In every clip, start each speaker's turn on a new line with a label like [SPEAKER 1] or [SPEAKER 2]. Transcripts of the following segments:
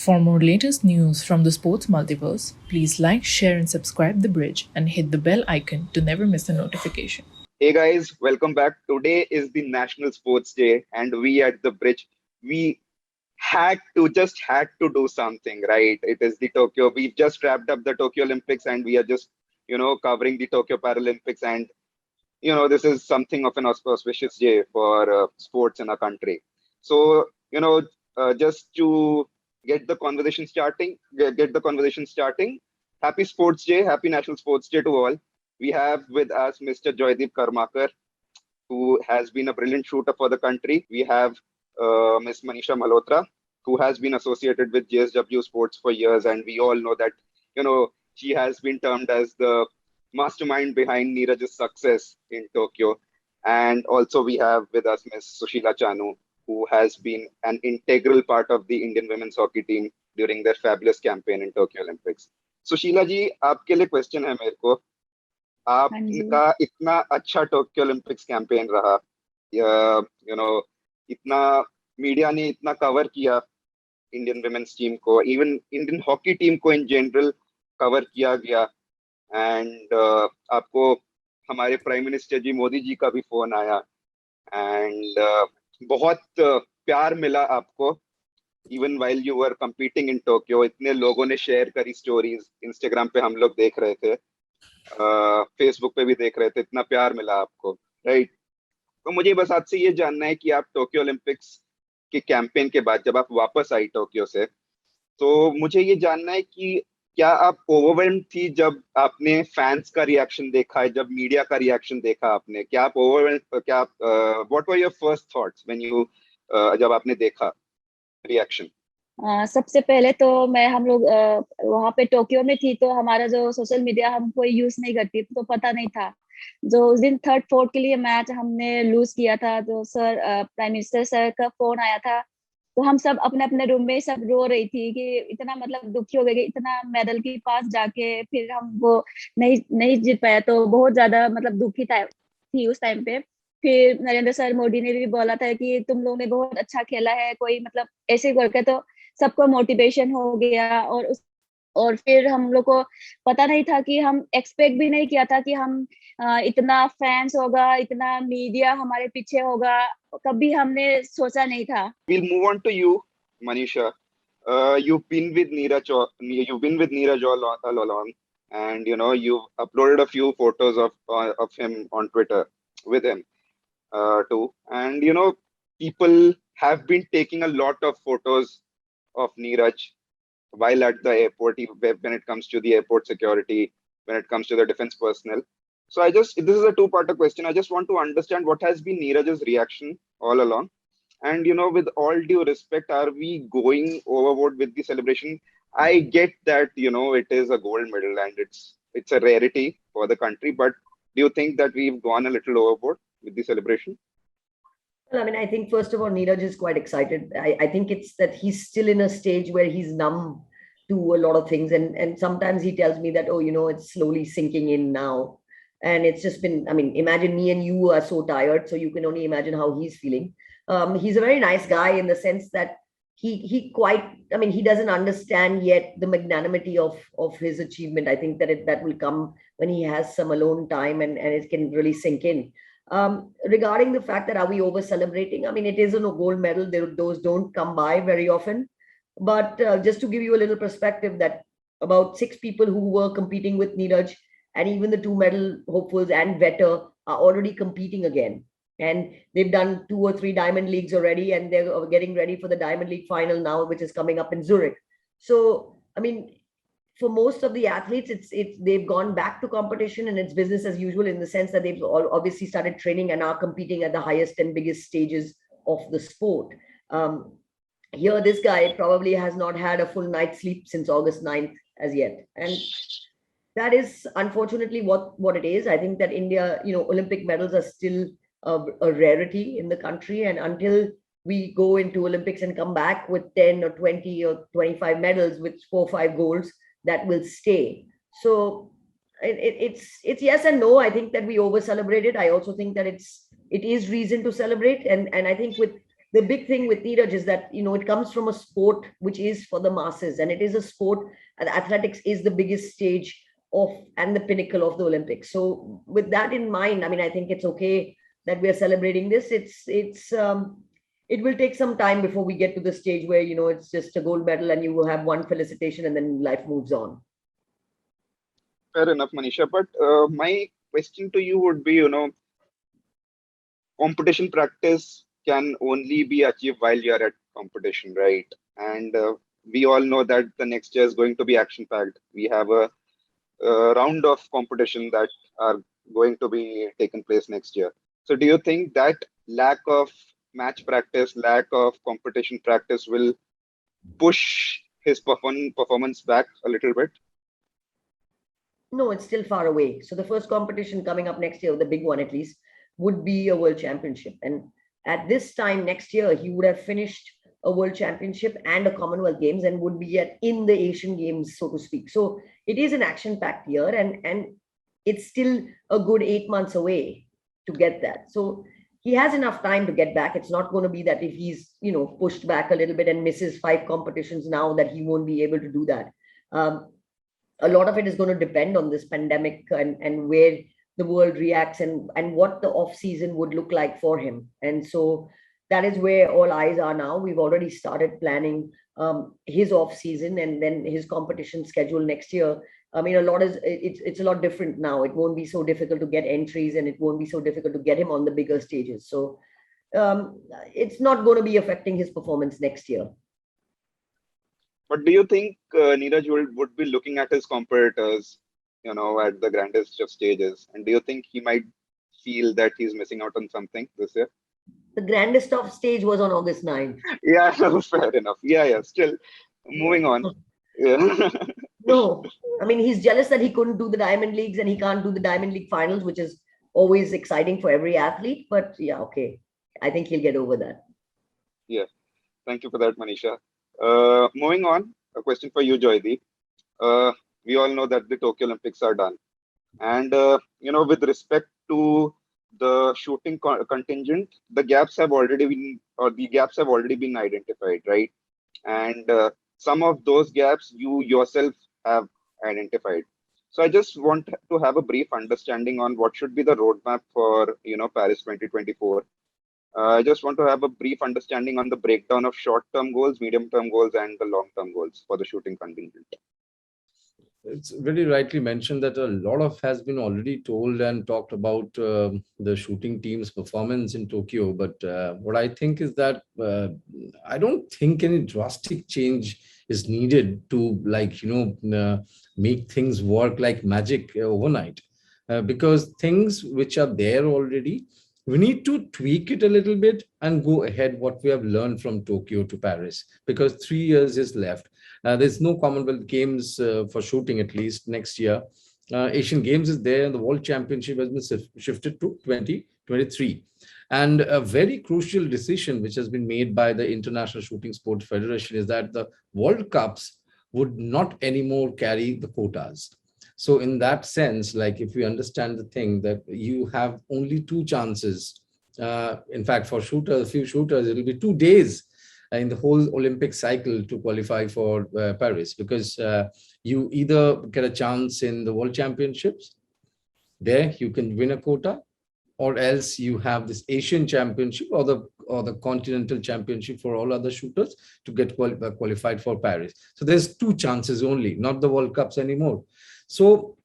[SPEAKER 1] For more latest news from the sports multiverse, please like, share, and subscribe The Bridge and hit the bell icon to never miss a notification.
[SPEAKER 2] Hey guys, welcome back. Today is the National Sports Day, and we at the Bridge, we had to do something, right? It is the Tokyo. We've just wrapped up the Tokyo Olympics, and we are just, covering the Tokyo Paralympics. And, this is something of an auspicious day for sports in our country. So, just to get the conversation starting. Happy Sports Day, happy National Sports Day to all. We have with us Mr. Joydeep Karmakar, who has been a brilliant shooter for the country. We have Ms. Manisha Malhotra, who has been associated with JSW Sports for years, and we all know that she has been termed as the mastermind behind Neeraj's success in Tokyo. And also we have with us Ms. Sushila Chanu, who has been an integral part of the Indian women's hockey team during their fabulous campaign in Tokyo Olympics. Sushila जी, आपके लिए question है मेरे को।
[SPEAKER 3] हाँ जी।
[SPEAKER 2] आपका इतना अच्छा Tokyo Olympics campaign रहा, नो इतना मीडिया ने इतना कवर किया इंडियन वुमेन्स टीम को, इवन इंडियन हॉकी टीम को इन जनरल कवर किया गया। एंड आपको हमारे प्राइम मिनिस्टर जी मोदी जी का भी फोन आया, एंड बहुत प्यार मिला आपको even while you were competing in Tokyo. इतने लोगों ने शेयर करी स्टोरीज, इंस्टाग्राम पे हम लोग देख रहे थे, फेसबुक पे भी देख रहे थे, इतना प्यार मिला आपको, राइट? तो मुझे बस आपसे ये जानना है कि आप टोक्यो ओलंपिक्स के कैंपेन के बाद जब आप वापस आई टोक्यो से, तो मुझे ये जानना है कि क्या आप ओवरवेल्म थी जब आपने फैंस का रिएक्शन देखा है, जब मीडिया का रिएक्शन देखा आपने? क्या आप ओवरवेल्म, क्या आप what were your first thoughts when you जब आपने देखा रिएक्शन?
[SPEAKER 3] सबसे पहले तो हम लोग वहाँ पे टोक्यो में थी, तो हमारा जो सोशल मीडिया हम कोई यूज नहीं करती, तो पता नहीं था। जो उस दिन थर्ड फोर्थ के लिए मैच हमने लूज किया था, जो सर प्राइम मिनिस्टर सर का फोन आया था, तो हम सब अपने अपने रूम में सब रो रही थी कि इतना मतलब दुखी हो गए कि इतना मेडल के पास जाके फिर हम वो नहीं नहीं जीत पाया, तो बहुत ज्यादा मतलब दुखी थी उस टाइम पे। फिर नरेंद्र सर मोदी ने भी बोला था कि तुम लोगों ने बहुत अच्छा खेला है, कोई मतलब ऐसे करके, तो सबको मोटिवेशन हो गया। और फिर हम लोग को पता नहीं था कि हम एक्सपेक्ट भी नहीं किया था कि हम इतना फैंस होगा, इतना मीडिया हमारे पीछे होगा, कभी हमने सोचा नहीं था।
[SPEAKER 2] We'll move on to you, Manisha. You've been with Neeraj all along, and you've uploaded a few photos of him on Twitter with him too. And people have been taking a lot of photos of Neeraj while at the airport, when it comes to the airport security, when it comes to the defense personnel. So this is a two-parter question. I just want to understand what has been Neeraj's reaction all along. And with all due respect, are we going overboard with the celebration? I get that it is a gold medal and it's a rarity for the country, but do you think that we've gone a little overboard with the celebration?
[SPEAKER 4] Well, I mean, I think first of all, Neeraj is quite excited. I think it's that he's still in a stage where he's numb to a lot of things. And sometimes he tells me that, oh, it's slowly sinking in now. And it's just been, I mean, imagine me and you are so tired. So you can only imagine how he's feeling. He's a very nice guy in the sense that he doesn't understand yet the magnanimity of his achievement. I think that will come when he has some alone time and it can really sink in. Regarding the fact that are we over celebrating, I mean, it is a gold medal. Those don't come by very often. But just to give you a little perspective, that about 6 people who were competing with Neeraj and even the 2 medal hopefuls and Vetter are already competing again. And they've done 2 or 3 Diamond Leagues already, and they're getting ready for the Diamond League final now, which is coming up in Zurich. So, I mean, for most of the athletes, they've gone back to competition and it's business as usual, in the sense that they've all obviously started training and are competing at the highest and biggest stages of the sport. Here, this guy probably has not had a full night's sleep since August 9th as yet. And that is unfortunately what it is. I think that India, Olympic medals are still a rarity in the country. And until we go into Olympics and come back with 10 or 20 or 25 medals with 4 or 5 golds, that will stay. So it's yes and no. I think that we over celebrated. I also think that it is reason to celebrate. And I think with the big thing with Neeraj is that, it comes from a sport which is for the masses, and it is a sport, and athletics is the biggest stage of and the pinnacle of the Olympics. So with that in mind, I mean, I think it's okay that we are celebrating this. It will take some time before we get to the stage where, it's just a gold medal and you will have one felicitation and then life moves on.
[SPEAKER 2] Fair enough, Manisha. But my question to you would be, competition practice can only be achieved while you are at competition, right? And we all know that the next year is going to be action packed. We have a round of competition that are going to be taken place next year. So do you think that lack of match practice, lack of competition practice will push his performance back a little bit?
[SPEAKER 4] No, it's still far away. So the first competition coming up next year, the big one at least, would be a world championship. And at this time next year, he would have finished a world championship and a Commonwealth Games and would be in the Asian Games, so to speak. So it is an action-packed year, and it's still a good 8 months away to get that. So he has enough time to get back. It's not going to be that if he's, pushed back a little bit and misses 5 competitions now, that he won't be able to do that. A lot of it is going to depend on this pandemic and where the world reacts and what the off season would look like for him. And so that is where all eyes are now. We've already started planning his off season and then his competition schedule next year. I mean, it's a lot different now. It won't be so difficult to get entries, and it won't be so difficult to get him on the bigger stages. So it's not going to be affecting his performance next year.
[SPEAKER 2] But do you think Neeraj would be looking at his competitors, at the grandest of stages? And do you think he might feel that he's missing out on something this year?
[SPEAKER 4] The grandest of stage was on August 9th.
[SPEAKER 2] Yeah, fair enough. Yeah. Still, moving on. Yeah.
[SPEAKER 4] No, I mean, he's jealous that he couldn't do the Diamond Leagues and he can't do the Diamond League finals, which is always exciting for every athlete. But yeah, okay. I think he'll get over that.
[SPEAKER 2] Yeah. Thank you for that, Manisha. Moving on, a question for you, Joydeep. We all know that the Tokyo Olympics are done. And, with respect to the shooting contingent, the gaps have already been identified, right? And some of those gaps you yourself have identified. So I just want to have a brief understanding on what should be the roadmap for, Paris 2024. I just want to have a brief understanding on the breakdown of short-term goals, medium-term goals, and the long-term goals for the shooting contingent.
[SPEAKER 5] It's very rightly mentioned that a lot of has been already told and talked about the shooting team's performance in Tokyo. But what I think is that I don't think any drastic change is needed to make things work like magic overnight, because things which are there already, we need to tweak it a little bit and go ahead what we have learned from Tokyo to Paris, because 3 years is left. There's no Commonwealth Games for shooting, at least next year. Asian Games is there, and the World Championship has been shifted to 2023. And a very crucial decision which has been made by the International Shooting Sport Federation is that the World Cups would not anymore carry the quotas. So in that sense, like if we understand the thing that you have only 2 chances, in fact, for shooters, few shooters, it will be 2 days in the whole Olympic cycle to qualify for Paris, because you either get a chance in the World Championships, there you can win a quota, or else you have this Asian Championship or the Continental Championship for all other shooters to get qualified for Paris. So there's 2 chances only, not the World Cups anymore. So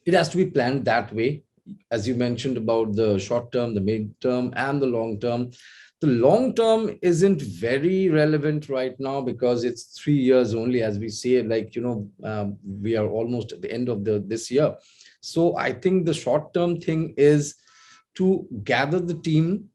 [SPEAKER 5] it has to be planned that way. As you mentioned about the short term, the mid term, and the long term. The long term isn't very relevant right now because it's 3 years only, as we say, we are almost at the end of this year. So I think the short term thing is to gather the team,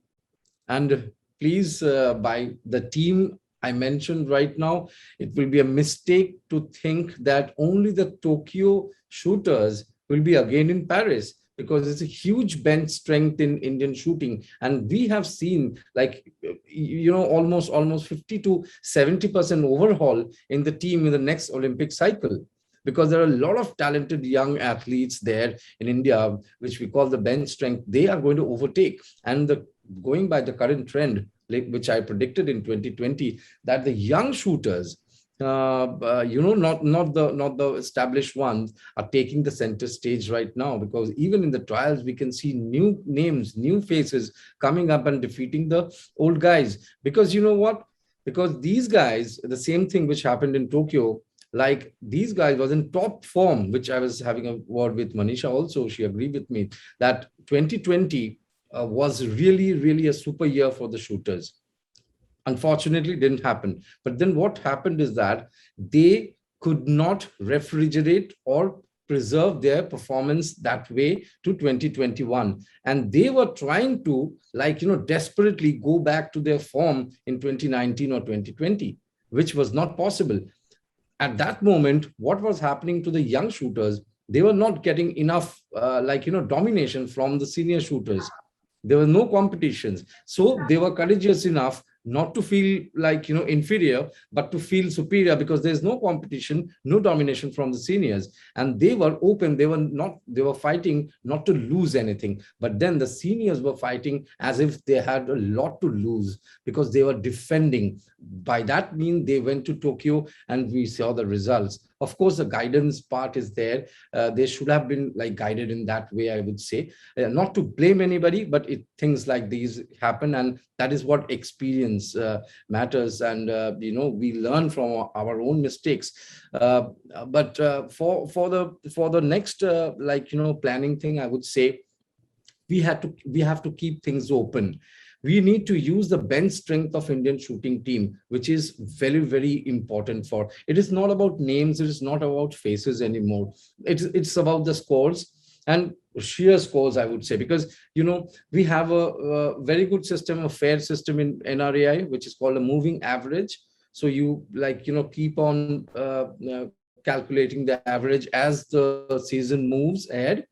[SPEAKER 5] and please, by the team I mentioned right now, it will be a mistake to think that only the Tokyo shooters will be again in Paris, because it's a huge bench strength in Indian shooting. And we have seen almost 50 to 70% overhaul in the team in the next Olympic cycle, because there are a lot of talented young athletes there in India, which we call the bench strength. They are going to overtake. And going by the current trend, which I predicted in 2020, that the young shooters, not the established ones, are taking the center stage right now, because even in the trials we can see new names, new faces coming up and defeating the old guys. Because you know what? Because these guys, the same thing which happened in Tokyo, like these guys was in top form, which I was having a word with Manisha also. She agreed with me that 2020 was really, really a super year for the shooters. Unfortunately, didn't happen. But then what happened is that they could not refrigerate or preserve their performance that way to 2021. And they were trying to, desperately go back to their form in 2019 or 2020, which was not possible. At that moment, what was happening to the young shooters? They were not getting enough, domination from the senior shooters. There were no competitions. So they were courageous enough not to feel inferior, but to feel superior, because there's no competition, no domination from the seniors. And they were open. They were fighting not to lose anything. But then the seniors were fighting as if they had a lot to lose, because they were defending. By that means they went to Tokyo and we saw the results. Of course, the guidance part is there. They should have been guided in that way, I would say. Not to blame anybody, but things like these happen, and that is what experience matters. And we learn from our own mistakes. But for the next planning thing, I would say we have to keep things open. We need to use the bench strength of Indian shooting team, which is very, very important. For it is not about names, it is not about faces anymore. It's about the scores, and sheer scores, I would say, because we have a very good system, a fair system in NRAI, which is called a moving average. So you keep on calculating the average as the season moves ahead.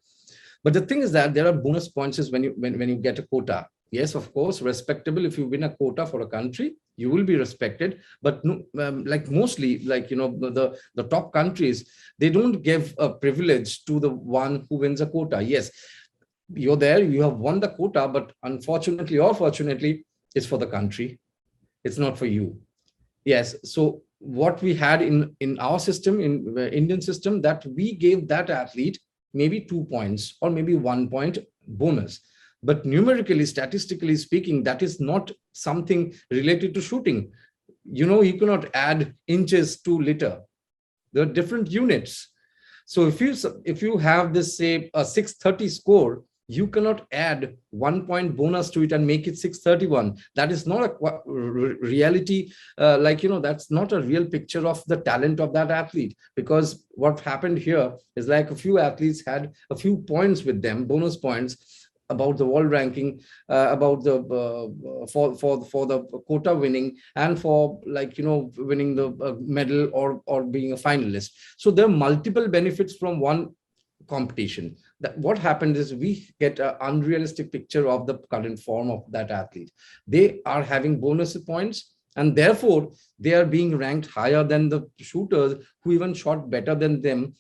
[SPEAKER 5] But the thing is that there are bonus points when you get a quota. Yes, of course, respectable. If you win a quota for a country, you will be respected. But mostly, the top countries, they don't give a privilege to the one who wins a quota. Yes, you're there, you have won the quota, but unfortunately or fortunately, it's for the country. It's not for you. Yes. So what we had in our system, in the Indian system, that we gave that athlete maybe 2 points or maybe 1 point bonus. But numerically, statistically speaking, that is not something related to shooting. You cannot add inches to liter. There are different units. So if you have this, say, a 630 score, you cannot add 1 point bonus to it and make it 631. That is not a reality. That's not a real picture of the talent of that athlete. Because what happened here is a few athletes had a few points with them, bonus points, about the world ranking, about the for the quota winning, and for winning the medal or being a finalist. So there are multiple benefits from one competition. That what happened is we get an unrealistic picture of the current form of that athlete. They are having bonus points, and therefore they are being ranked higher than the shooters who even shot better than them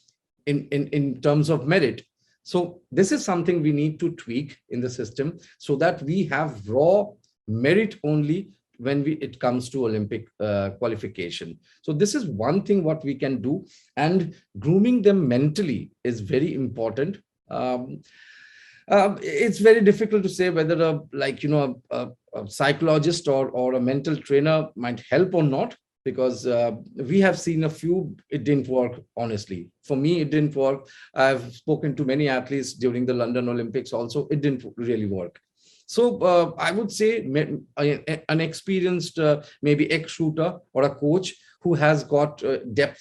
[SPEAKER 5] in terms of merit. So this is something we need to tweak in the system, so that we have raw merit only when it comes to Olympic qualification. So this is one thing what we can do, and grooming them mentally is very important. It's very difficult to say whether a psychologist or a mental trainer might help or not, because we have seen a few, it didn't work, honestly. For me, it didn't work. I've spoken to many athletes during the London Olympics also, it didn't really work. So I would say an experienced, maybe ex-shooter or a coach who has got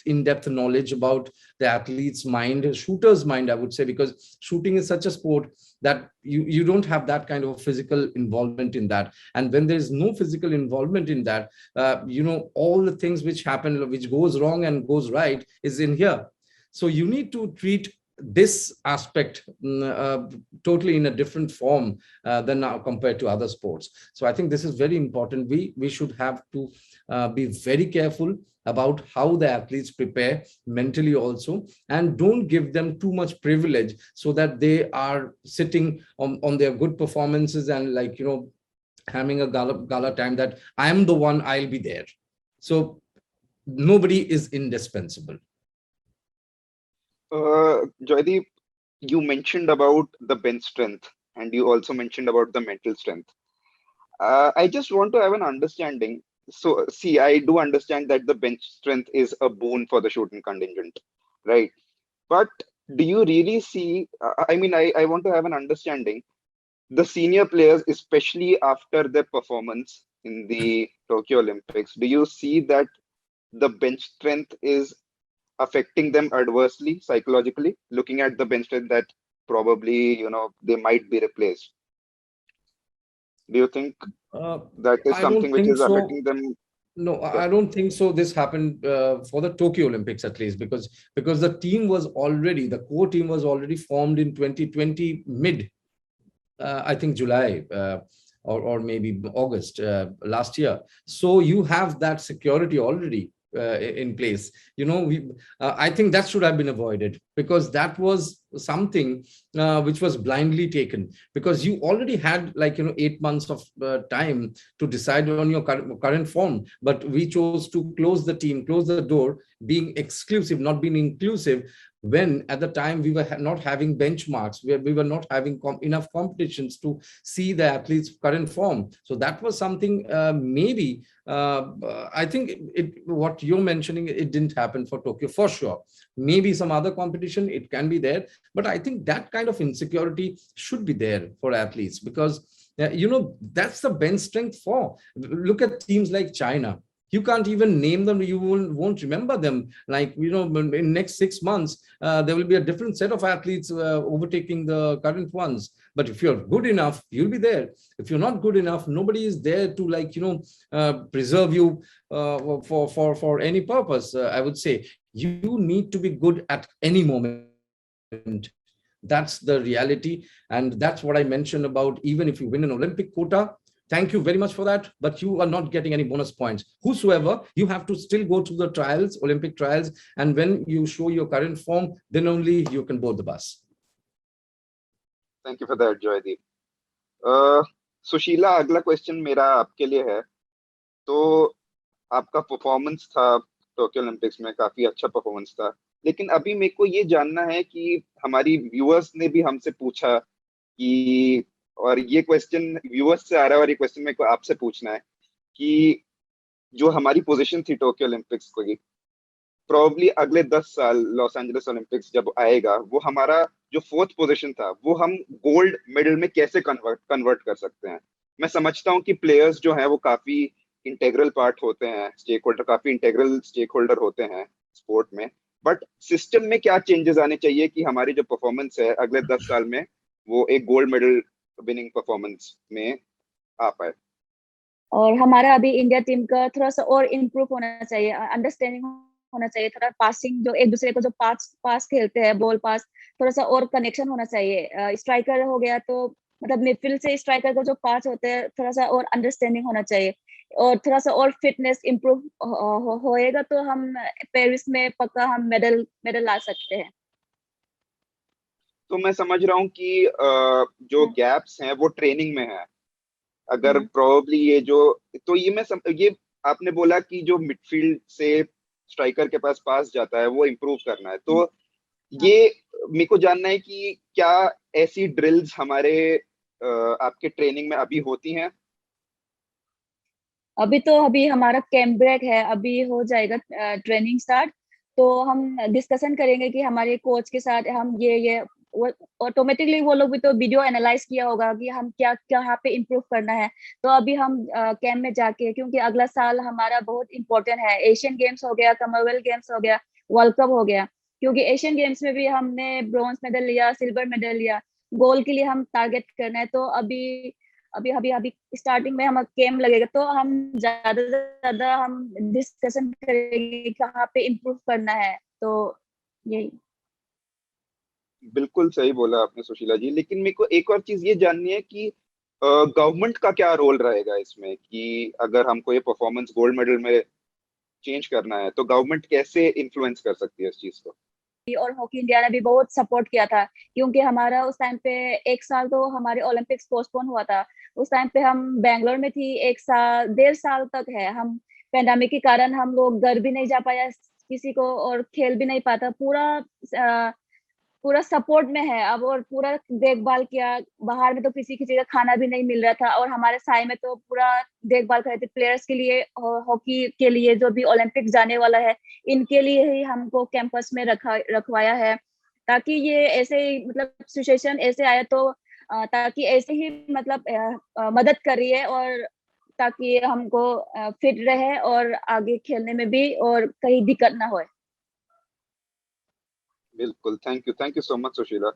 [SPEAKER 5] in-depth knowledge about the athlete's mind, shooter's mind, I would say, because shooting is such a sport that you don't have that kind of physical involvement in that. And when there is no physical involvement in that, all the things which happen, which goes wrong and goes right, is in here. So you need to treat this aspect totally in a different form than now compared to other sports. So I think this is very important. We should have to be very careful about how the athletes prepare mentally also, and don't give them too much privilege so that they are sitting on their good performances and having a gala time that I am the one, I'll be there. So nobody is indispensable.
[SPEAKER 2] Joydeep, you mentioned about the bench strength and you also mentioned about the mental strength. I just want to have an understanding. So, see, I do understand that the bench strength is a boon for the shooting contingent, right? But do you really see? I want to have an understanding. The senior players, especially after their performance in the Tokyo Olympics, do you see that the bench strength is affecting them adversely psychologically? Looking at the bench strength that probably, they might be replaced. Do you think that is
[SPEAKER 5] I
[SPEAKER 2] something
[SPEAKER 5] don't
[SPEAKER 2] which
[SPEAKER 5] think
[SPEAKER 2] is
[SPEAKER 5] so.
[SPEAKER 2] affecting them?
[SPEAKER 5] No,
[SPEAKER 2] Yeah.
[SPEAKER 5] I don't think so. This happened for the Tokyo Olympics at least, because the core team was already formed in 2020 mid, I think July, or maybe August last year. So you have that security already in place. I think that should have been avoided, because that was something which was blindly taken, because you already had 8 months of time to decide on your current form. But we chose to close the door, being exclusive, not being inclusive, when at the time we were not having benchmarks, where we were not having enough competitions to see the athletes' current form. So that was something, maybe I think what you're mentioning, it didn't happen for Tokyo for sure. Maybe some other competition it can be there, but I think that kind of insecurity should be there for athletes, because that's the bench strength for. Look at teams like China. You can't even name them. You won't remember them. In next 6 months, there will be a different set of athletes overtaking the current ones. But if you're good enough, you'll be there. If you're not good enough, nobody is there to preserve you for any purpose. I would say you need to be good at any moment. That's the reality, and that's what I mentioned about. Even if you win an Olympic quota, thank you very much for that, but you are not getting any bonus points. Whosoever, you have to still go to the trials, Olympic trials, and when you show your current form, then only you can board the bus.
[SPEAKER 2] Thank you for that, Joydeep. Sushila, अगला question मेरा आपके लिए है। तो आपका performance था Tokyo Olympics में, काफी अच्छा परफॉर्मेंस था, लेकिन अभी मेरे को ये जानना है कि हमारी व्यूअर्स ने भी हमसे पूछा कि, और ये क्वेश्चन व्यूअर्स से आ रहा है और ये क्वेश्चन मेरे को आपसे पूछना है कि जो हमारी पोजीशन थी टोक्यो ओलंपिक्स की, प्रोबेबली अगले 10 साल लॉस एंजलिस ओलंपिक्स जब आएगा, वो हमारा जो 4th पोजीशन था वो हम गोल्ड मेडल में कैसे कन्वर्ट कर सकते हैं। मैं समझता हूँ कि प्लेयर्स जो हैं वो काफी इंटेग्रल पार्ट होते हैं, काफी इंटेग्रल स्टेक होल्डर होते हैं स्पोर्ट में, बट सिस्टम में क्या चेंजेस आने चाहिए कि हमारी जो परफॉर्मेंस है अगले 10 साल में वो एक गोल्ड मेडल विनिंग परफॉर्मेंस में आ पाए।
[SPEAKER 3] और हमारा अभी इंडिया टीम का थोड़ा सा और इम्प्रूव होना चाहिए, अंडरस्टैंडिंग होना चाहिए, थोड़ा पासिंग, जो एक दूसरे को जो पास खेलते हैं, बॉल पास, थोड़ा सा और कनेक्शन होना चाहिए। स्ट्राइकर हो गया तो मतलब मिडफील्ड से स्ट्राइकर को जो पास होते हैं, थोड़ा सा और अंडरस्टैंडिंग होना चाहिए, और थोड़ा सा और फिटनेस इम्प्रूव होएगा तो हम पेरिस में पक्का हम मेडल ला सकते हैं।
[SPEAKER 2] तो मैं समझ रहा हूँ कि जो गैप्स हैं वो ट्रेनिंग में है। अगर प्रोबेबली ये आपने बोला कि जो मिडफील्ड से स्ट्राइकर के पास जाता है वो इम्प्रूव करना है, तो ये मेरे को जानना है कि क्या ऐसी ड्रिल्स हमारे आपके ट्रेनिंग में अभी होती हैं?
[SPEAKER 3] अभी हमारा कैंप ब्रेक है, अभी हो जाएगा ट्रेनिंग स्टार्ट, तो हम डिस्कशन करेंगे कि हमारे कोच के साथ हम ये ऑटोमेटिकली वो लोग भी तो वीडियो एनालाइज किया होगा कि हम क्या यहाँ पे इम्प्रूव करना है। तो अभी हम कैंप में जाके, क्योंकि अगला साल हमारा बहुत इंपॉर्टेंट है, एशियन गेम्स हो गया, कॉमनवेल्थ गेम्स हो गया, वर्ल्ड कप हो गया, क्योंकि एशियन गेम्स में भी हमने ब्रॉन्ज मेडल लिया, सिल्वर मेडल लिया, गोल्ड के लिए हम टारगेट करना है। तो अभी स्टार्टिंग में हम कैंप लगेगा, तो हम ज्यादा से ज्यादा हम डिस्कशन करेंगे कहाँ पे इम्प्रूव करना है। तो यही।
[SPEAKER 2] बिल्कुल सही बोला आपने सुशीला जी, लेकिन मेरे को एक और चीज ये जाननी है कि गवर्नमेंट का क्या रोल रहेगा इसमें, कि अगर हमको ये परफॉर्मेंस गोल्ड मेडल में चेंज करना है तो गवर्नमेंट कैसे इन्फ्लुएंस कर सकती है इस चीज को?
[SPEAKER 3] और हॉकी इंडिया ने भी बहुत सपोर्ट किया था, क्योंकि हमारा उस टाइम पे 1 साल तो हमारे ओलंपिक्स पोस्टपोन हुआ था। उस टाइम पे हम बैंगलोर में थी, 1 साल 1.5 साल तक है हम पेंडेमिक के कारण हम लोग घर भी नहीं जा पाया किसी को, और खेल भी नहीं पाता। पूरा सपोर्ट में है अब, और पूरा देखभाल किया। बाहर में तो किसी किसी का खाना भी नहीं मिल रहा था, और हमारे साय में तो पूरा देखभाल कर रहे थे प्लेयर्स के लिए, हॉकी के लिए जो भी ओलंपिक जाने वाला है, इनके लिए ही हमको कैंपस में रखवाया है, ताकि ये ऐसे ही मतलब सिचुएशन ऐसे आया तो ताकि ऐसे ही मतलब मदद कर रही है, और ताकि हमको फिट रहे और आगे खेलने में भी और कहीं दिक्कत ना हो।
[SPEAKER 2] Bilkul. Thank you so much, Sushila.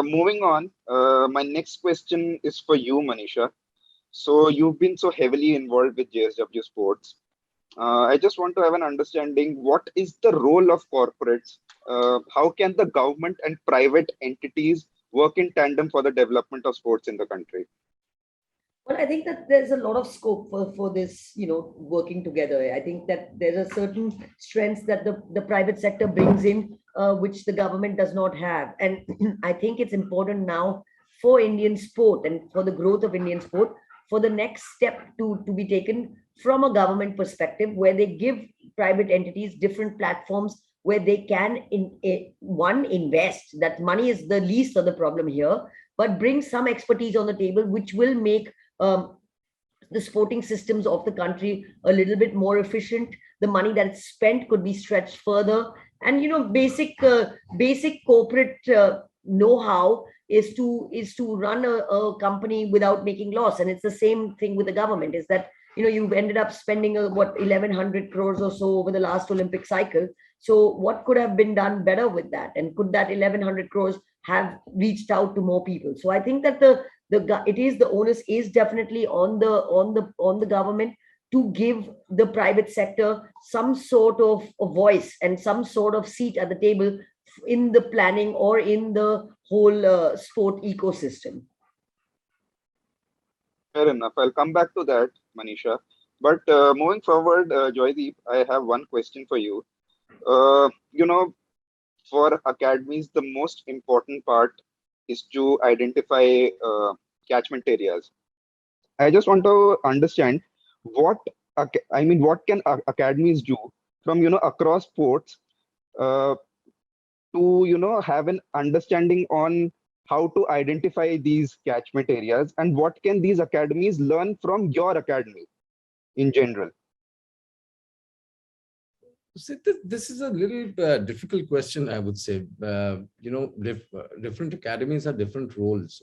[SPEAKER 2] Moving on, my next question is for you, Manisha. So you've been so heavily involved with JSW Sports. I just want to have an understanding. What is the role of corporates? How can the government and private entities work in tandem for the development of sports in the country?
[SPEAKER 4] Well, I think that there's a lot of scope for this, working together. I think that there's a certain strengths that the private sector brings in, which the government does not have. And I think it's important now for Indian sport and for the growth of Indian sport, for the next step to be taken from a government perspective, where they give private entities different platforms where they can invest. That money is the least of the problem here, but bring some expertise on the table, which will make the sporting systems of the country a little bit more efficient. The money that's spent could be stretched further, and basic corporate know-how is to run a company without making loss. And it's the same thing with the government, is that you've ended up spending 1,100 crores or so over the last Olympic cycle. So what could have been done better with that, and could that 1,100 crores have reached out to more people? So I think that the onus is definitely on the government to give the private sector some sort of a voice and some sort of seat at the table in the planning or in the whole sport ecosystem.
[SPEAKER 2] Fair enough. I'll come back to that, Manisha. But moving forward, Joydeep, I have one question for you. For academies, the most important part is to identify catchment areas. I just want to understand what can academies do from across sports to have an understanding on how to identify these catchment areas, and what can these academies learn from your academy in general?
[SPEAKER 5] So this is a little difficult question, I would say. Different academies have different roles.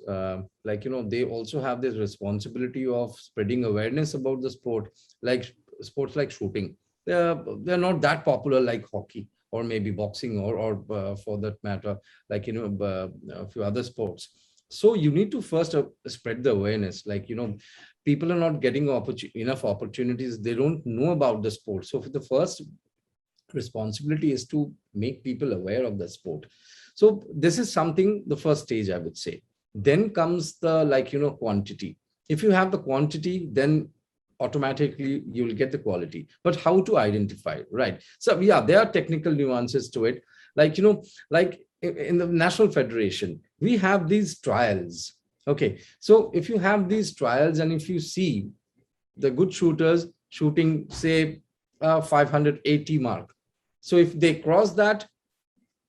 [SPEAKER 5] They also have this responsibility of spreading awareness about the sport, like sports like shooting. They're not that popular like hockey or maybe boxing or for that matter, like, a few other sports. So you need to first spread the awareness. People are not getting enough opportunities. They don't know about the sport. So for the first responsibility is to make people aware of the sport. So this is something, the first stage, I would say. Then comes the quantity. If you have the quantity, then automatically you will get the quality. But how to identify, right? So yeah, there are technical nuances to it. Like in the National Federation, we have these trials. Okay, so if you have these trials and if you see the good shooters shooting, say, 580 mark, so if they cross that,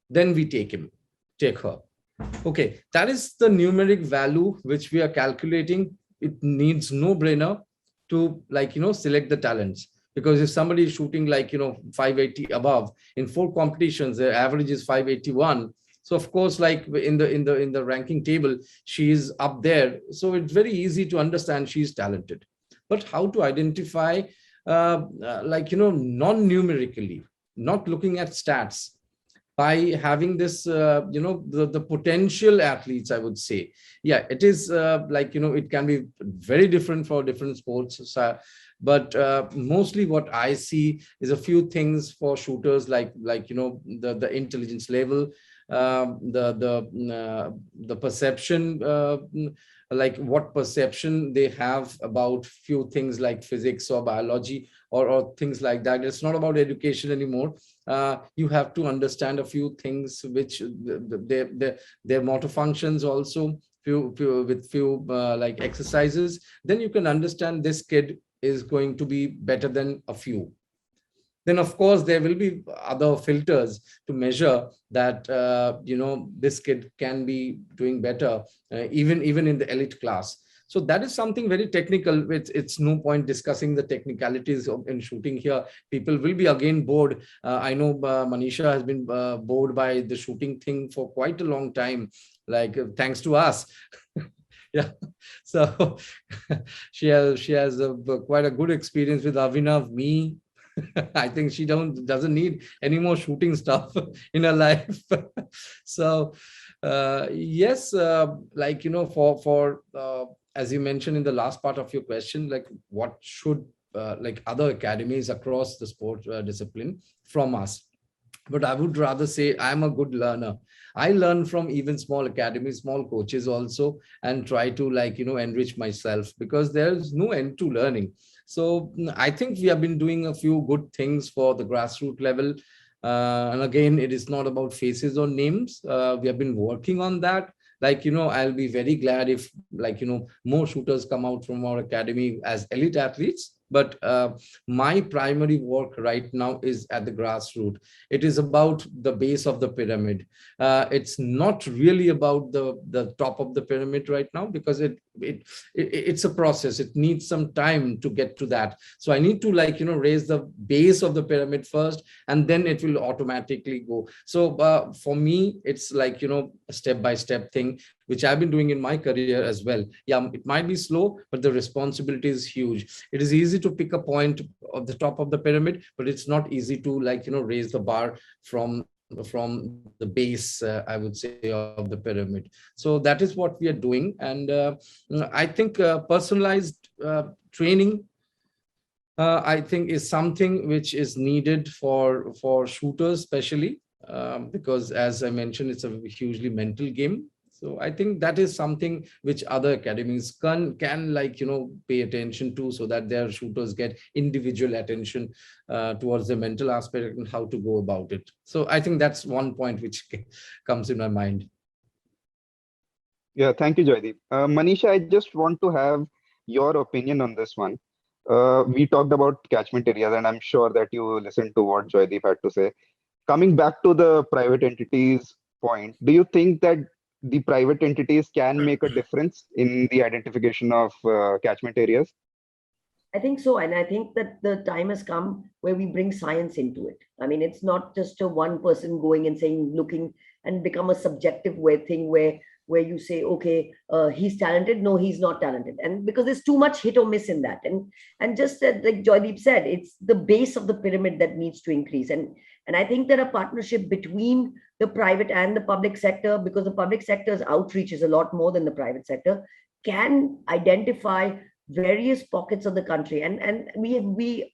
[SPEAKER 5] then we take her. Okay, that is the numeric value which we are calculating. It needs no brainer to select the talents, because if somebody is shooting 580 above in 4 competitions, their average is 581. So of course, in the ranking table, she is up there. So it's very easy to understand she's talented. But how to identify non-numerically, not looking at stats, by having this, the potential athletes, I would say. Yeah, it is it can be very different for different sports. But mostly what I see is a few things for shooters, the intelligence level, the perception, what perception they have about few things like physics or biology or things like that. It's not about education anymore. you have to understand a few things which their motor functions also, with few like exercises, then you can understand this kid is going to be better than a few. Then of course there will be other filters to measure that this kid can be doing better, even in the elite class. So that is something very technical. It's no point discussing the technicalities in shooting here. People will be again bored. I know Manisha has been bored by the shooting thing for quite a long time, like thanks to us. Yeah, so she has quite a good experience with Avinav, me. I think she doesn't need any more shooting stuff in her life. So yes, like for as you mentioned in the last part of your question, like what should like other academies across the sport discipline from us. But I would rather say I'm a good learner. I learn from even small academies, small coaches also, and try to enrich myself, because there's no end to learning. So I think we have been doing a few good things for the grassroots level. And again, it is not about faces or names. We have been working on that. I'll be very glad if more shooters come out from our academy as elite athletes. But my primary work right now is at the grassroots. It is about the base of the pyramid. It's not really about the top of the pyramid right now, because it's a process. It needs some time to get to that. So I need to raise the base of the pyramid first, and then it will automatically go. So for me, it's a step-by-step thing, which I've been doing in my career as well. Yeah, it might be slow, but the responsibility is huge. It is easy to pick a point of the top of the pyramid, but it's not easy to raise the bar from the base, I would say, of the pyramid. So that is what we are doing. And I think personalized training, I think, is something which is needed for shooters, especially because, as I mentioned, it's a hugely mental game. So I think that is something which other academies can pay attention to, so that their shooters get individual attention towards the mental aspect and how to go about it. So I think that's one point which comes in my mind.
[SPEAKER 2] Yeah, thank you, Joydeep. Manisha, I just want to have your opinion on this one. We talked about catchment areas, and I'm sure that you listened to what Joydeep had to say. Coming back to the private entities point, do you think that the private entities can make a difference in the identification of catchment areas?
[SPEAKER 4] I think so. And I think that the time has come where we bring science into it. I mean, it's not just a one person going and saying, looking, and become a subjective thing where you say, okay, he's talented. No, he's not talented. And because there's too much hit or miss in that. And just like Joydeep said, it's the base of the pyramid that needs to increase. And I think that a partnership between the private and the public sector, because the public sector's outreach is a lot more than the private sector, can identify various pockets of the country. And we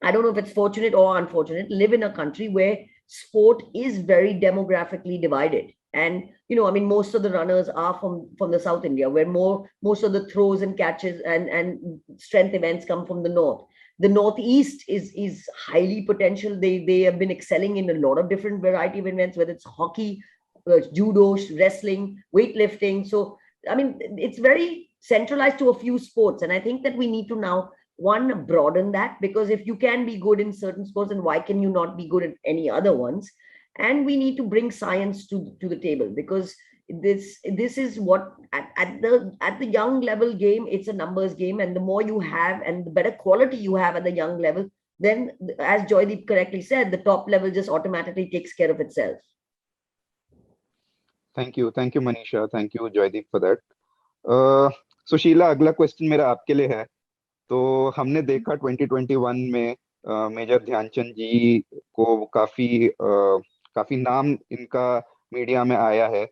[SPEAKER 4] I don't know if it's fortunate or unfortunate, live in a country where sport is very demographically divided. And I mean, most of the runners are from the South India, where most of the throws and catches and strength events come from the north. The Northeast is highly potential. They have been excelling in a lot of different variety of events, whether it's hockey, judo, wrestling, weightlifting. So I mean, it's very centralized to a few sports. And I think that we need to now, one, broaden that, because if you can be good in certain sports, then why can you not be good at any other ones? And we need to bring science to the table, because this is what at the young level game, it's a numbers game. And the more you have and the better quality you have at the young level, then, as Joydeep correctly said, the top level just automatically takes care of itself.
[SPEAKER 2] Thank you, Manisha. Thank you, Joydeep, for that. Sushila, अगला question मेरा आपके लिए है. तो हमने देखा 2021 में major Dhyanchand जी को काफी नाम इनका मीडिया में आया है.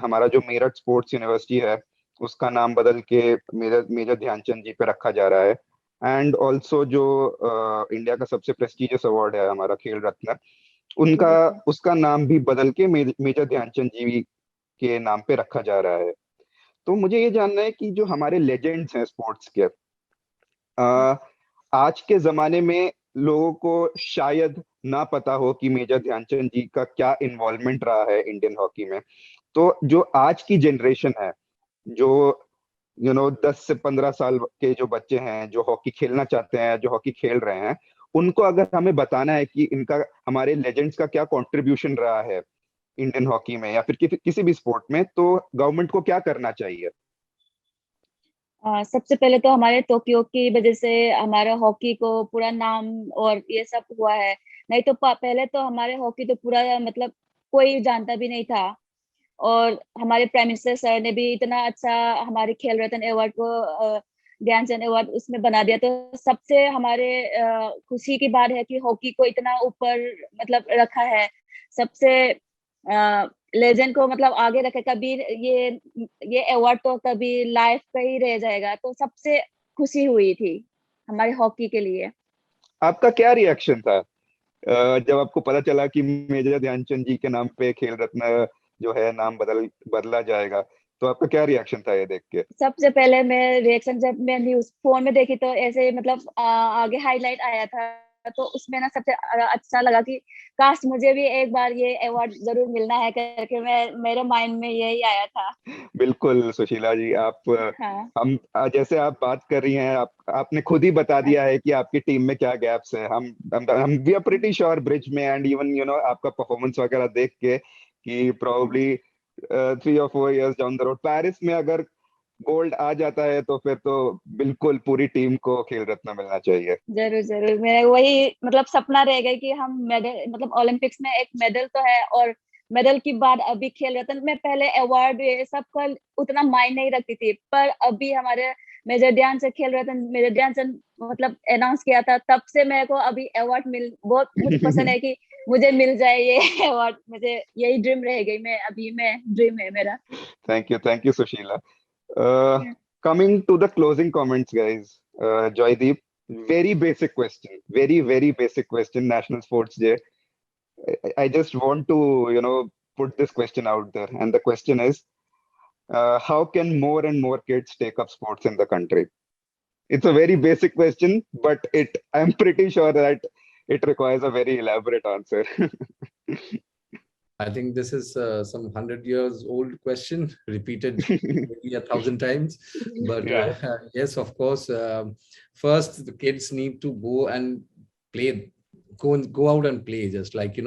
[SPEAKER 2] हमारा जो मेरठ स्पोर्ट्स यूनिवर्सिटी है, उसका नाम बदल के मेजर ध्यानचंद जी पे रखा जा रहा है. एंड ऑल्सो जो इंडिया का सबसे प्रेस्टिजियस अवार्ड है, हमारा खेल रत्न, उसका नाम भी बदल के मेजर ध्यानचंद जी के नाम पे रखा जा रहा है. तो मुझे ये जानना है कि जो हमारे लेजेंड्स हैं स्पोर्ट्स के, आज के जमाने में लोगों को शायद ना पता हो कि मेजर ध्यानचंद जी का क्या इन्वॉल्वमेंट रहा है इंडियन हॉकी में। तो जो आज की जनरेशन है, जो 10 से 15 साल के जो बच्चे हैं जो हॉकी खेलना चाहते हैं, जो हॉकी खेल रहे हैं, उनको अगर हमें बताना है कि इनका, हमारे लेजेंड्स का क्या कंट्रीब्यूशन रहा है इंडियन हॉकी में या फिर किसी भी स्पोर्ट में, तो गवर्नमेंट को क्या करना चाहिए?
[SPEAKER 3] सबसे पहले तो हमारे टोक्यो की वजह से हमारा हॉकी को पूरा नाम और ये सब हुआ है। नहीं तो पहले तो हमारे हॉकी तो पूरा मतलब कोई जानता भी नहीं था। और हमारे प्राइम मिनिस्टर सर ने भी इतना अच्छा हमारे खेल रत्न अवार्ड को ध्यानचंद अवार्ड उसमें बना दिया। तो सबसे हमारे खुशी की बात है कि हॉकी को इतना ऊपर मतलब रखा है, सबसे लेजेंड को मतलब आगे रखे। कभी ये अवार्ड तो कभी लाइफ का ही रह जाएगा। तो सबसे खुशी हुई थी हमारे हॉकी के लिए।
[SPEAKER 2] आपका क्या रिएक्शन था जब आपको पता चला कि मेजर ध्यानचंद जी के नाम पे खेल रत्न जो है नाम बदला जाएगा? तो आपका क्या रिएक्शन था ये देख के?
[SPEAKER 3] सबसे पहले मैं रिएक्शन जब मैं न्यूज फोन में देखी तो ऐसे मतलब आगे हाईलाइट आया था, तो उसमें ना सबसे अच्छा लगा कि काश मुझे भी एक बार ये अवार्ड जरूर मिलना है करके मैं मेरे माइंड में यही आया था।
[SPEAKER 2] बिल्कुल सुशीला जी, आप
[SPEAKER 3] हाँ
[SPEAKER 2] हम जैसे आप बात कर रही हैं, आपने खुद ही बता दिया है कि आपकी टीम में क्या गैप्स है। हम we are pretty sure bridge में, एंड इवन आपका परफॉर्मेंस वगैरह देख के कि probably 3 or 4 years down the road Paris में अगर गोल्ड आ जाता है तो फिर तो बिल्कुल पूरी टीम को खेल रत्न मिलना चाहिए।
[SPEAKER 3] जरूर जरूर, मेरा वही मतलब सपना रह गया कि हम मेडल मतलब ओलंपिक्स में एक मेडल तो है। और मेडल की बात अभी खेल रत्न में, पहले अवार्ड ये सब का उतना मायने नहीं रखती थी, पर अभी हमारे मेजर ध्यान से खेल रत्न मेजर ध्यानचंद मतलब अनाउंस किया था, तब से मेरे को अभी अवार्ड मिल बहुत मुझे पसंद है कि मुझे मिल जाए ये अवार्ड। मुझे यही ड्रीम रह गई, मैं अभी मैं ड्रीम है मेरा।
[SPEAKER 2] Thank you Sushila. Coming to the closing comments, guys. Joydeep, very basic question, National Sports Day. I just want to, put this question out there. And the question is, how can more and more kids take up sports in the country? It's a very basic question, but I'm pretty sure that it requires a very elaborate answer.
[SPEAKER 5] I think this is some 100 years old question repeated maybe 1,000 times. But
[SPEAKER 2] Yeah.
[SPEAKER 5] yes, of course, first the kids need to go and play. Go out and play. Just like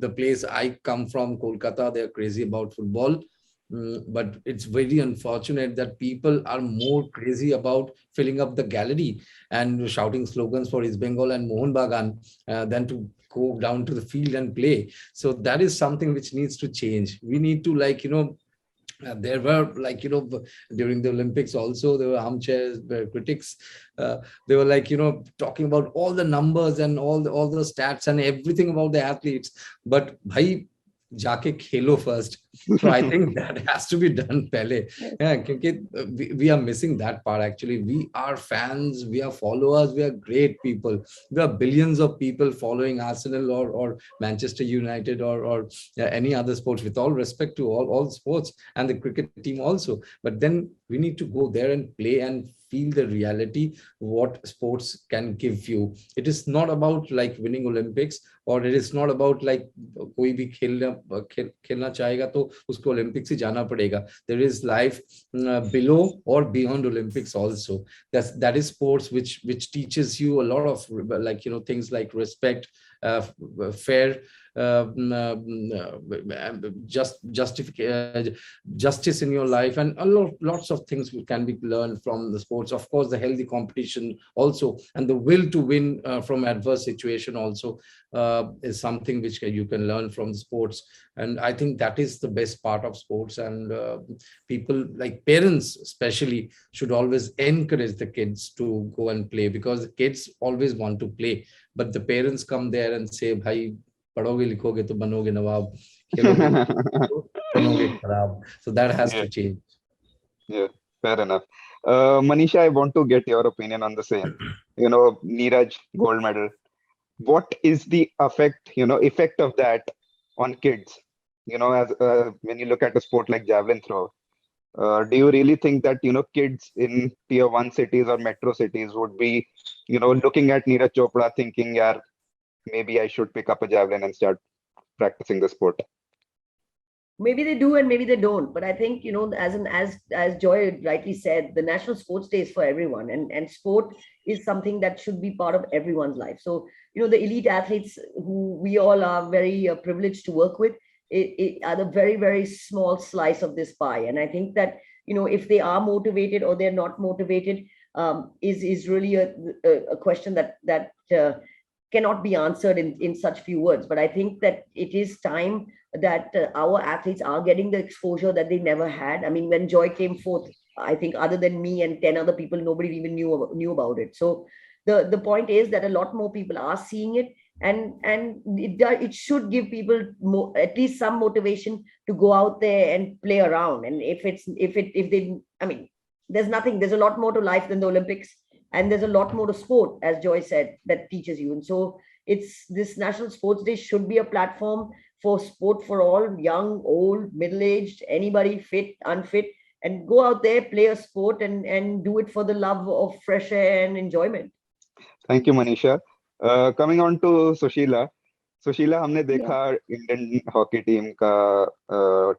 [SPEAKER 5] the place I come from, Kolkata, they're crazy about football. But it's very unfortunate that people are more crazy about filling up the gallery and shouting slogans for East Bengal and Mohun Bagan than to go down to the field and play. So that is something which needs to change. We need to there were during the Olympics also there were armchairs critics. They were talking about all the numbers and all the stats and everything about the athletes. But bhai, जाके खेलो first. So I think that has to be done pehle. Yeah, because we are missing that part actually. We are fans, we are followers, we are great people. There are billions of people following Arsenal or Manchester United or any other sports, with all respect to all sports and the cricket team also. But then we need to go there and play and feel the reality what sports can give you. It is not about like winning Olympics, or it is not about like कोई भी खेलना चाहेगा तो उसको Olympics ही जाना पड़ेगा. There is life below or beyond Olympics also. That is sports which teaches you a lot of things like respect, fair, justice in your life, and lots of things can be learned from the sports. Of course, the healthy competition also, and the will to win from adverse situation also is something which you can learn from the sports. And I think that is the best part of sports. And people like parents especially should always encourage the kids to go and play, because the kids always want to play, but the parents come there and say, bhai, पढ़ोगे लिखोगे तो बनोगे नवाब, खेलोगे तो बनोगे खराब. So that has
[SPEAKER 2] Yeah,
[SPEAKER 5] to change.
[SPEAKER 2] yeah, fair enough. Manisha, I want to get your opinion on the same. Neeraj, gold medal. What is the effect of that on kids? As when you look at a sport like javelin throw, Do you really think that, kids in tier 1 cities or metro cities would be, looking at Neeraj Chopra thinking, yeah, maybe I should pick up a javelin and start practicing the sport?
[SPEAKER 4] Maybe they do and maybe they don't, but I think, as Joy rightly said, the National Sports Day is for everyone, and sport is something that should be part of everyone's life. So the elite athletes who we all are very privileged to work with, it are the very, very small slice of this pie. And I think that if they are motivated or they're not motivated, is really a question that cannot be answered in such few words. But I think that it is time that our athletes are getting the exposure that they never had. I mean, when Joy came forth, I think other than me and 10 other people, nobody even knew about it. So the point is that a lot more people are seeing it, and it should give people more, at least some motivation to go out there and play around. And if they, I mean, there's a lot more to life than the Olympics, and there's a lot more to sport, as Joy said, that teaches you. And so this National Sports Day should be a platform for sport for all, young, old, middle-aged, anybody, fit, unfit, and go out there, play a sport, and do it for the love of fresh air and enjoyment.
[SPEAKER 2] Thank you, Manisha. Coming on to Sushila. Sushila, हमने देखा Indian hockey team का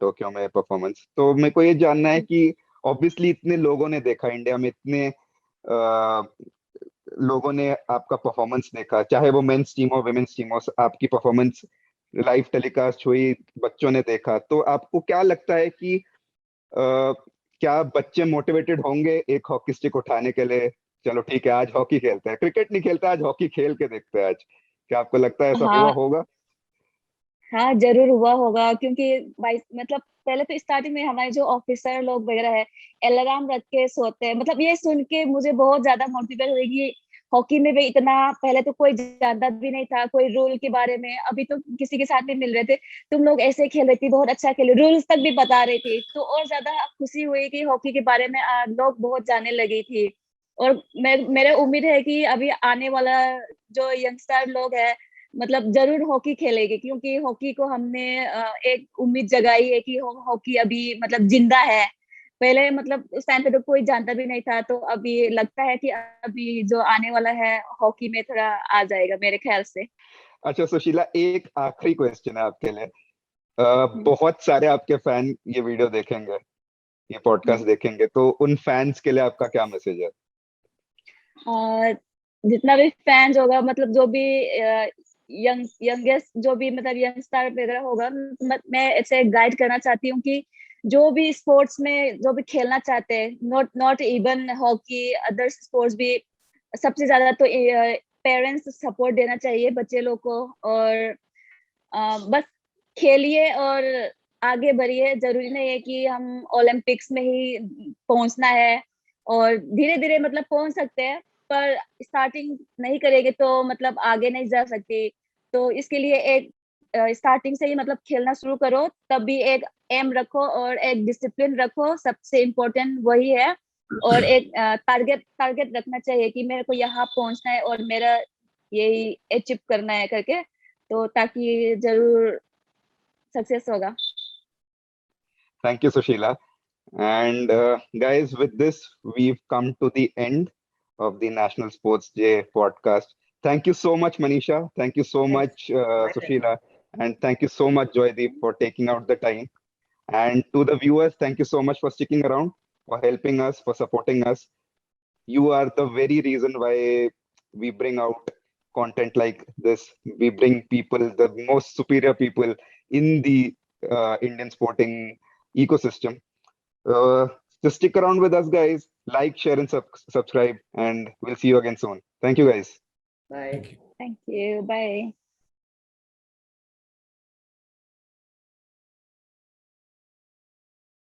[SPEAKER 2] Tokyo में performance, तो मेरे को ये जानना है कि ऑब्वियसली इतने लोगों ने देखा, इंडिया में इतने लोगों ने आपका परफॉर्मेंस देखा, चाहे वो मेंस टीम हो विमेंस टीम हो, आपकी परफॉर्मेंस लाइव टेलीकास्ट हुई, बच्चों ने देखा, तो आपको क्या लगता है कि क्या बच्चे मोटिवेटेड होंगे एक हॉकी स्टिक उठाने के लिए? चलो ठीक है, आज हॉकी खेलते हैं, क्रिकेट नहीं खेलते, आज हॉकी खेल के देखते हैं आज। क्या आपको लगता है ऐसा हुआ होगा?
[SPEAKER 3] हाँ, जरूर हुआ होगा, क्योंकि मतलब पहले तो स्टार्टिंग में हमारे जो ऑफिसर लोग वगैरह है, अलार्म रख के सोते हैं। मतलब ये सुन के मुझे बहुत ज्यादा मोटिवेट हुई कि हॉकी में भी इतना पहले तो कोई जानता भी नहीं था, कोई रूल के बारे में। अभी तो किसी के साथ भी मिल रहे थे, तुम लोग ऐसे खेल रही थी, बहुत अच्छा खेले, रूल्स तक भी बता रही थी। तो और ज्यादा खुशी हुई कि हॉकी के बारे में लोग बहुत जानने लगी थी। और मेरे उम्मीद है कि अभी आने वाला जो यंगस्टर लोग है, मतलब जरूर हॉकी खेलेगी, क्योंकि हॉकी को हमने एक उम्मीद जगाई है कि हॉकी अभी मतलब जिंदा है। पहले मतलब उस टाइम पे तो कोई जानता भी नहीं था, तो अभी लगता है कि अभी जो आने वाला है हॉकी में थोड़ा आ जाएगा मेरे ख्याल से।
[SPEAKER 2] अच्छा सुशीला, एक आखिरी क्वेश्चन है आपके लिए। बहुत सारे आपके फैन ये वीडियो देखेंगे, ये पॉडकास्ट देखेंगे, तो उन फैंस के लिए आपका क्या मैसेज है?
[SPEAKER 3] जितना भी फैंस होगा, मतलब जो भी यंगेस्ट जो भी मतलब यंगस्टर वगैरह होगा, मैं ऐसे गाइड करना चाहती हूँ कि जो भी स्पोर्ट्स में जो भी खेलना चाहते हैं, not even hockey, other sports भी, सबसे ज्यादा तो पेरेंट्स सपोर्ट देना चाहिए बच्चे लोग को। और बस खेलिए और आगे बढ़िए। जरूरी नहीं है कि हम ओलंपिक्स में ही पहुंचना है, और धीरे धीरे मतलब पहुंच सकते हैं, पर स्टार्टिंग नहीं करेंगे तो मतलब आगे नहीं जा सकते। तो इसके लिए एक स्टार्टिंग से ही मतलब खेलना शुरू करो, तब भी एक एम रखो और एक डिसिप्लिन रखो, सबसे इम्पोर्टेंट वही है। और एक टारगेट रखना चाहिए कि मेरे को यहाँ पहुंचना है और मेरा यही अचीव करना है करके, तो ताकि जरूर सक्सेस होगा।
[SPEAKER 2] Thank you, Sushila. And guys, with this, we've come to the end of the National Sports Day podcast. Thank you so much, Manisha. Thank you so much, Sushila. And thank you so much, Joydeep, for taking out the time. And to the viewers, thank you so much for sticking around, for helping us, for supporting us. You are the very reason why we bring out content like this. We bring people, the most superior people in the Indian sporting ecosystem. Just stick around with us, guys. Like, share, and subscribe, and we'll see you again soon. Thank you, guys.
[SPEAKER 4] Bye.
[SPEAKER 3] Thank you. Bye.